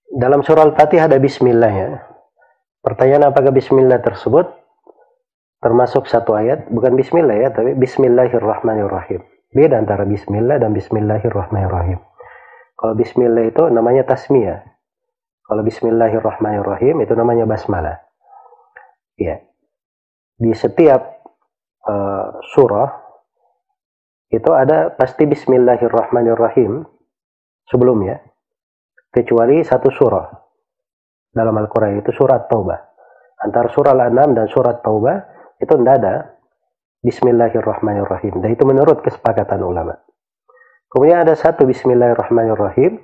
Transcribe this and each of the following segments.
Dalam surah Al-Fatihah ada bismillah ya. Pertanyaan apakah bismillah tersebut termasuk satu ayat? Bukan bismillah ya, tapi bismillahirrahmanirrahim. Beda antara bismillah dan bismillahirrahmanirrahim. Kalau bismillah itu namanya tasmiyah. Kalau bismillahirrahmanirrahim itu namanya basmalah. Ya. Di setiap surah itu ada pasti bismillahirrahmanirrahim sebelumnya, kecuali satu surah dalam Al-Quran, itu surat Taubah. Antara surah Al-An'am dan surat Taubah itu tidak ada bismillahirrahmanirrahim, dan itu menurut kesepakatan ulama. Kemudian ada satu bismillahirrahmanirrahim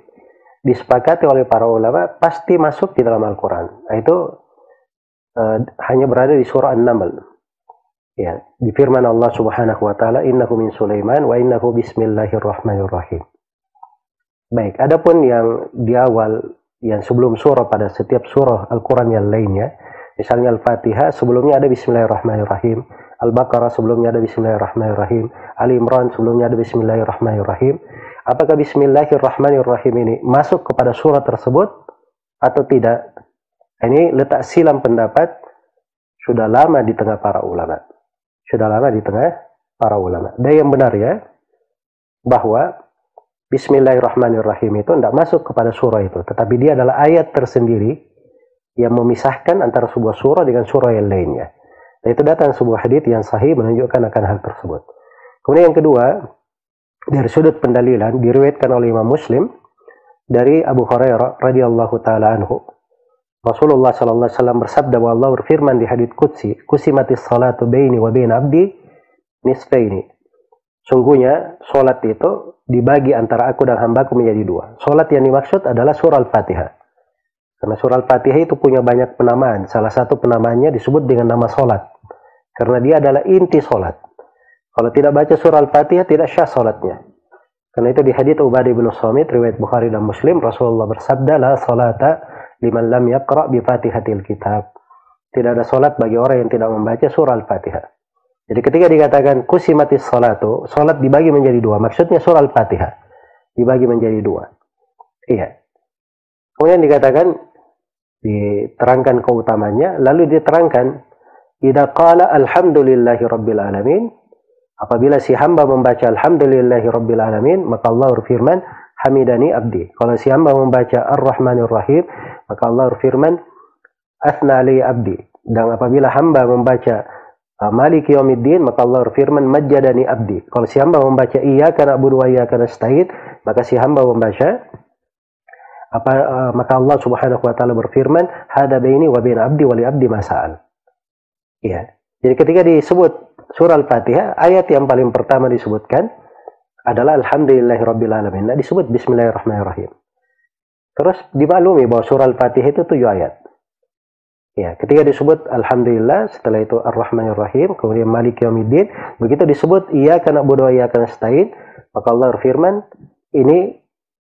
disepakati oleh para ulama pasti masuk di dalam Al-Quran. Nah, itu hanya berada di surah An-Naml. Ya, di firman Allah Subhanahu wa taala, innahu min Sulaiman wa innahu bismillahirrahmanirrahim. Baik, adapun yang di awal, yang sebelum surah pada setiap surah Al-Quran yang lainnya, misalnya Al-Fatihah sebelumnya ada bismillahirrahmanirrahim, Al-Baqarah sebelumnya ada bismillahirrahmanirrahim, Ali Imran sebelumnya ada bismillahirrahmanirrahim. Apakah bismillahirrahmanirrahim ini masuk kepada surah tersebut atau tidak? Ini letak silam pendapat sudah lama di tengah para ulama. Sudah lama di tengah para ulama. Dan yang benar ya, bahwa bismillahirrahmanirrahim itu tidak masuk kepada surah itu, tetapi dia adalah ayat tersendiri yang memisahkan antara sebuah surah dengan surah yang lainnya. Dan itu datang sebuah hadits yang sahih menunjukkan akan hal tersebut. Kemudian yang kedua, dari sudut pendalilan diriwayatkan oleh Imam Muslim dari Abu Hurairah radhiyallahu taala anhu, Rasulullah sallallahu alaihi wasallam bersabda bahwa Allah berfirman di hadits qudsi, "Qusimatis salatu baini wa baina abdi nisfaini." Sungguhnya salat itu dibagi antara aku dan hambaku menjadi dua. Salat yang dimaksud adalah surah Al-Fatihah. Karena surah Al-Fatihah itu punya banyak penamaan. Salah satu penamaannya disebut dengan nama salat. Karena dia adalah inti salat. Kalau tidak baca surah Al-Fatihah tidak syah salatnya. Karena itu di hadits Ubadah bin Samit riwayat Bukhari dan Muslim, Rasulullah bersabda, "La salata liman lam yaqra bi Fatihatil kitab." Tidak ada salat bagi orang yang tidak membaca surah Al-Fatihah. Jadi ketika dikatakan kusimatis salatu, salat dibagi menjadi dua, maksudnya surah Al-Fatihah dibagi menjadi dua. Iya. Kemudian dikatakan, diterangkan keutamanya, lalu diterangkan, idza qala alhamdulillahi rabbil alamin, apabila si hamba membaca alhamdulillahi rabbil alamin, maka Allah berfirman, hamidani abdi. Kalau si hamba membaca ar-rahmanir rahim, maka Allah berfirman, athna ali abdi. Dan apabila hamba membaca maliki yaumiddin, maka Allah berfirman, majjadani abdi. Kalau si hamba membaca iyyaka na'budu wa iyyaka nasta'in, maka si hamba membaca maka Allah Subhanahu wa taala berfirman, hada baini wa baina abdi wa li abdi ma sa'al. Iya. Jadi ketika disebut surah Al-Fatihah, ayat yang paling pertama disebutkan adalah alhamdulillahirabbil alamin. Nah, disebut bismillahirrahmanirrahim. Terus dimaklumi bahwa surah Al-Fatihah itu 7 ayat. Ya, ketika disebut alhamdulillah, setelah itu ar-rahmanirrahim, kemudian maliki yaumiddin, begitu disebut iyyaka na'budu wa iyyaka nasta'in, maka Allah berfirman, ini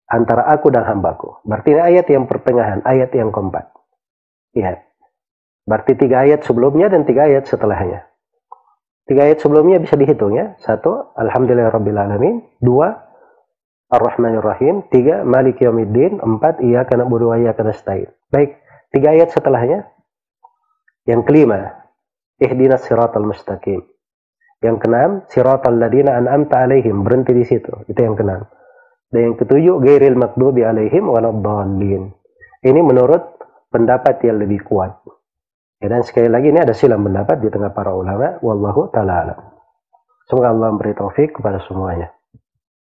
antara aku dan hambaku. Berarti ini ayat yang pertengahan, ayat yang keempat. Ya. Berarti 3 ayat sebelumnya dan 3 ayat setelahnya. 3 ayat sebelumnya bisa dihitung ya. 1, alhamdulillahirabbil alamin, 2, ar-rahmanirrahim, 3, maliki yaumiddin, 4, iyyaka na'budu wa iyyaka nasta'in. Baik, 3 ayat setelahnya. Yang kelima, ihdinas siratal mustaqim. Yang keenam, siratal ladzina an'amta alaihim, berhenti di situ. Itu yang keenam. Dan yang ketujuh, ghairil maghdubi alaihim waladdallin. Ini menurut pendapat yang lebih kuat. Ya, dan sekali lagi ini ada silang pendapat di tengah para ulama, wallahu ta'ala alam. Semoga Allah memberi taufik kepada semuanya.